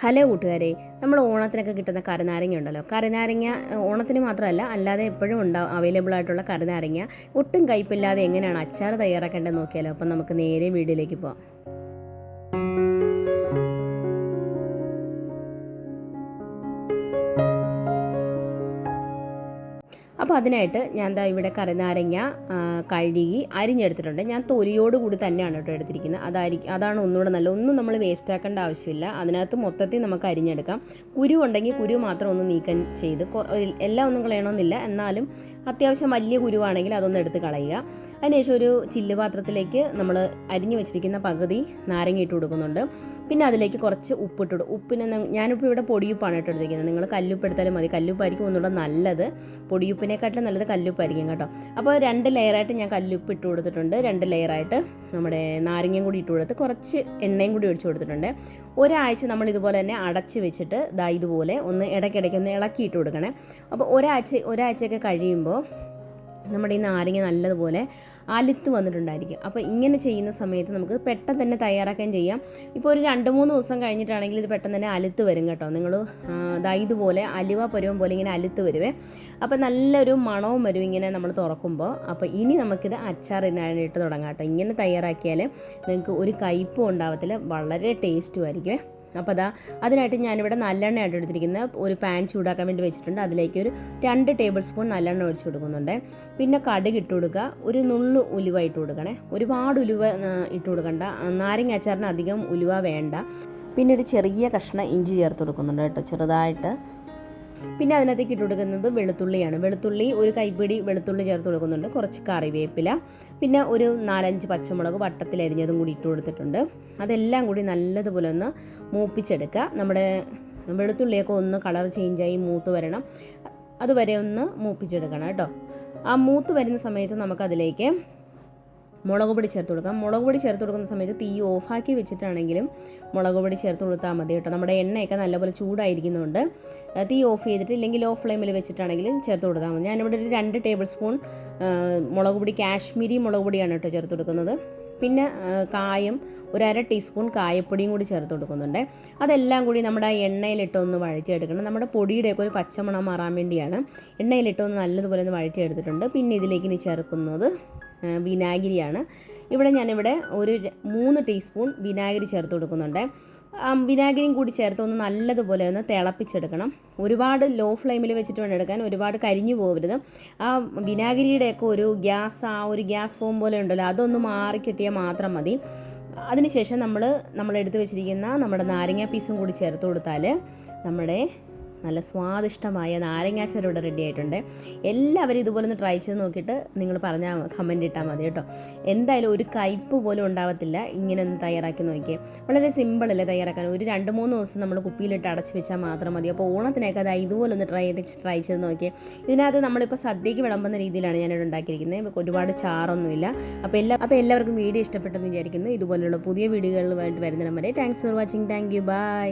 Hello കൂട്ടുകാരെ, നമ്മൾ ഓണത്തിനൊക്കെ കിട്ടുന്ന കറിനാരങ്ങ ഉണ്ടല്ലോ. കറിനാരങ്ങ ഓണത്തിന് മാത്രമല്ല, അല്ലാതെ എപ്പോഴും അവൈലബിൾ ആയിട്ടുള്ള കറിനാരങ്ങ ഒട്ടും കയ്പില്ലാതെ എങ്ങനെയാണ് അച്ചാർ തയ്യാറാക്കേണ്ടത് നോക്കിയാലോ. അപ്പം നമുക്ക് നേരെ വീഡിയോയിലേക്ക് പോകാം. അപ്പോൾ അതിനായിട്ട് ഞാൻ ദാ ഇവിടെ കറിനാരങ്ങ കഴുകി അരിഞ്ഞെടുത്തിട്ടുണ്ട്. ഞാൻ തൊലിയോട് കൂടി തന്നെയാണ് കേട്ടോ എടുത്തിരിക്കുന്നത്. അതാണ് ഒന്നുകൂടെ നല്ല. ഒന്നും നമ്മൾ വേസ്റ്റ് ആക്കേണ്ട ആവശ്യമില്ല. അതിനകത്ത് മൊത്തത്തിൽ നമുക്ക് അരിഞ്ഞെടുക്കാം. കുരു ഉണ്ടെങ്കിൽ കുരു മാത്രം ഒന്ന് നീക്കം ചെയ്ത്, എല്ലാം ഒന്നും കളയണമെന്നില്ല. എന്നാലും അത്യാവശ്യം വലിയ കുരുവാണെങ്കിൽ അതൊന്ന് എടുത്ത് കളയുക. അതിനുശേഷം ഒരു ചില്ല് പാത്രത്തിലേക്ക് നമ്മൾ അരിഞ്ഞു വെച്ചിരിക്കുന്ന പകുതി നാരങ്ങ ഇട്ട് കൊടുക്കുന്നുണ്ട്. പിന്നെ അതിലേക്ക് കുറച്ച് ഉപ്പിട്ടിടും. ഉപ്പിന് ഞാനിപ്പോൾ ഇവിടെ പൊടിയുപ്പാണ് ഇട്ട് എടുത്തിരിക്കുന്നത്. നിങ്ങൾ കല്ലുപ്പ് എടുത്താലും മതി. കല്ലുപ്പായിരിക്കും ഒന്നുകൂടെ നല്ലത്. പൊടിയുപ്പിനെക്കാട്ടിലും നല്ലത് കല്ലുപ്പായിരിക്കും കേട്ടോ. അപ്പോൾ 2 ലെയറായിട്ട് ഞാൻ കല്ലുപ്പ് ഇട്ട് കൊടുത്തിട്ടുണ്ട്. 2 ലെയറായിട്ട് നമ്മുടെ നാരങ്ങയും കൂടി ഇട്ട് കൊടുത്ത് കുറച്ച് എണ്ണയും കൂടി ഒഴിച്ച് കൊടുത്തിട്ടുണ്ട്. ഒരാഴ്ച നമ്മൾ ഇതുപോലെ തന്നെ അടച്ച് വെച്ചിട്ട് ഇതുപോലെ ഒന്ന് ഇടയ്ക്കിടയ്ക്ക് ഒന്ന് ഇളക്കിയിട്ട് കൊടുക്കണേ. അപ്പോൾ ഒരാഴ്ചയൊക്കെ കഴിയുമ്പോൾ നമ്മുടെ ഈ നാരങ്ങ നല്ലതുപോലെ അലുത്ത് വന്നിട്ടുണ്ടായിരിക്കും. അപ്പോൾ ഇങ്ങനെ ചെയ്യുന്ന സമയത്ത് നമുക്ക് പെട്ടെന്ന് തന്നെ തയ്യാറാക്കാൻ ചെയ്യാം. ഇപ്പോൾ ഒരു 2-3 ദിവസം കഴിഞ്ഞിട്ടാണെങ്കിൽ ഇത് പെട്ടെന്ന് തന്നെ അലുത്ത് വരും കേട്ടോ. നിങ്ങൾ ഇതുപോലെ അലുവ പരുവം പോലെ ഇങ്ങനെ അലുത്ത് വരുവേ. അപ്പോൾ നല്ലൊരു മണവും വരും ഇങ്ങനെ നമ്മൾ തുറക്കുമ്പോൾ. അപ്പോൾ ഇനി നമുക്കിത് അച്ചാറിനായിട്ട് തുടങ്ങാം കേട്ടോ. ഇങ്ങനെ തയ്യാറാക്കിയാൽ നിങ്ങൾക്ക് ഒരു കയ്പും ഉണ്ടാവത്തില്ല, വളരെ ടേസ്റ്റും ആയിരിക്കുമേ. അപ്പോൾ അതിനായിട്ട് ഞാനിവിടെ നല്ലെണ്ണയായിട്ട് എടുത്തിരിക്കുന്നത്. ഒരു പാൻ ചൂടാക്കാൻ വേണ്ടി വെച്ചിട്ടുണ്ട്. അതിലേക്ക് ഒരു 2 ടേബിൾ സ്പൂൺ നല്ലെണ്ണ ഒഴിച്ച് കൊടുക്കുന്നുണ്ട്. പിന്നെ കടുക് ഇട്ട് കൊടുക്കുക. ഒരു നുള്ളു ഉലുവ ഇട്ട് കൊടുക്കണേ. ഒരുപാട് ഉലുവ ഇട്ട് കൊടുക്കണ്ട. നാരങ്ങ അച്ചാറിന് അധികം ഉലുവ വേണ്ട. പിന്നെ ഒരു ചെറിയ കഷ്ണം ഇഞ്ചി ചേർത്ത് കൊടുക്കുന്നുണ്ട് കേട്ടോ, ചെറുതായിട്ട്. പിന്നെ അതിനകത്തേക്ക് ഇട്ട് കൊടുക്കുന്നത് വെളുത്തുള്ളിയാണ്. വെളുത്തുള്ളി ഒരു കൈപ്പിടി വെളുത്തുള്ളി ചേർത്ത് കൊടുക്കുന്നുണ്ട്. കുറച്ച് കറിവേപ്പില, പിന്നെ ഒരു 4-5 പച്ചമുളക് വട്ടത്തിൽ അരിഞ്ഞതും കൂടി ഇട്ട് കൊടുത്തിട്ടുണ്ട്. അതെല്ലാം കൂടി നല്ലതുപോലെ ഒന്ന് മൂപ്പിച്ചെടുക്കുക. നമ്മുടെ വെളുത്തുള്ളിയൊക്കെ ഒന്ന് കളർ ചേഞ്ചായി മൂത്ത് വരണം. അതുവരെ ഒന്ന് മൂപ്പിച്ചെടുക്കണം കേട്ടോ. ആ മൂത്ത് വരുന്ന സമയത്ത് നമുക്കതിലേക്ക് മുളക് പൊടി ചേർത്ത് കൊടുക്കാം. മുളക് പൊടി ചേർത്ത് കൊടുക്കുന്ന സമയത്ത് തീ ഓഫാക്കി വെച്ചിട്ടാണെങ്കിലും മുളക് പൊടി ചേർത്ത് കൊടുത്താൽ മതി കേട്ടോ. നമ്മുടെ എണ്ണയൊക്കെ നല്ലപോലെ ചൂടായിരിക്കുന്നുണ്ട്. തീ ഓഫ് ചെയ്തിട്ട് ഇല്ലെങ്കിൽ ലോ ഫ്ലെയിമിൽ വെച്ചിട്ടാണെങ്കിലും ചേർത്ത് കൊടുത്താൽ മതി. ഞാനിവിടെ ഒരു 2 ടേബിൾ സ്പൂൺ മുളക് പൊടി, കാശ്മീരി മുളക് പൊടിയാണ് കേട്ടോ ചേർത്ത് കൊടുക്കുന്നത്. പിന്നെ കായം ഒരു 1/2 ടീസ്പൂൺ കായപ്പൊടിയും കൂടി ചേർത്ത് കൊടുക്കുന്നുണ്ട്. അതെല്ലാം കൂടി നമ്മുടെ ആ എണ്ണയിലിട്ടൊന്ന് വഴറ്റിയെടുക്കണം. നമ്മുടെ പൊടിയുടെയൊക്കെ ഒരു പച്ചമണം മാറാൻ വേണ്ടിയാണ്. എണ്ണയിലിട്ടൊന്ന് നല്ലതുപോലെ ഒന്ന് വഴറ്റിയെടുത്തിട്ടുണ്ട്. പിന്നെ ഇതിലേക്ക് ഇനി ചേർക്കുന്നത് വിനാഗിരിയാണ്. ഞാനിവിടെ ഒരു 3 ടീസ്പൂൺ വിനാഗിരി ചേർത്ത് കൊടുക്കുന്നുണ്ട്. വിനാഗിരിയും കൂടി ചേർത്ത് ഒന്ന് നല്ലതുപോലെ ഒന്ന് തിളപ്പിച്ചെടുക്കണം. ഒരുപാട് ലോ ഫ്ലെയിമിൽ വെച്ചിട്ട് വേണം എടുക്കാൻ, ഒരുപാട് കരിഞ്ഞു പോകരുത്. ആ വിനാഗിരിയുടെയൊക്കെ ഒരു ഗ്യാസ് ഫോം പോലെ ഉണ്ടല്ലോ, അതൊന്ന് മാറിക്കിട്ടിയാൽ മാത്രം മതി. അതിനുശേഷം നമ്മൾ എടുത്ത് വെച്ചിരിക്കുന്ന നമ്മുടെ നാരങ്ങ പീസും കൂടി ചേർത്ത് കൊടുത്താൽ നമ്മുടെ നല്ല സ്വാദിഷ്ടമായ നാരങ്ങാച്ചാർ ഇവിടെ റെഡി ആയിട്ടുണ്ട്. എല്ലാവരും ഇതുപോലെ ഒന്ന് ട്രൈ ചെയ്ത് നോക്കിയിട്ട് നിങ്ങൾ പറഞ്ഞാൽ കമൻറ്റ് ഇട്ടാൽ മതി കേട്ടോ. എന്തായാലും ഒരു കയ്പ് പോലും ഉണ്ടാവത്തില്ല. ഇങ്ങനെ ഒന്ന് തയ്യാറാക്കി നോക്കിയേ. വളരെ സിമ്പിളല്ലേ തയ്യാറാക്കാൻ. ഒരു 2-3 ദിവസം നമ്മൾ കുപ്പിയിലിട്ട് അടച്ച് വെച്ചാൽ മാത്രം മതി. അപ്പോൾ ഓണത്തിനൊക്കെ ഇതുപോലെ ഒന്ന് ട്രൈ ചെയ്ത് നോക്കിയേ. ഇതിനകത്ത് നമ്മളിപ്പോൾ സദ്യയ്ക്ക് വിളമ്പുന്ന രീതിയിലാണ് ഞാനിവിടെ ഉണ്ടാക്കിയിരിക്കുന്നത്. ഒരുപാട് ചാറൊന്നുമില്ല. അപ്പോൾ എല്ലാവർക്കും വീഡിയോ ഇഷ്ടപ്പെട്ടെന്ന് വിചാരിക്കുന്നു. ഇതുപോലെയുള്ള പുതിയ വീഡിയോകളുമായിട്ട് വരുന്നിടം വരെ thanks for watching. Thank you. By.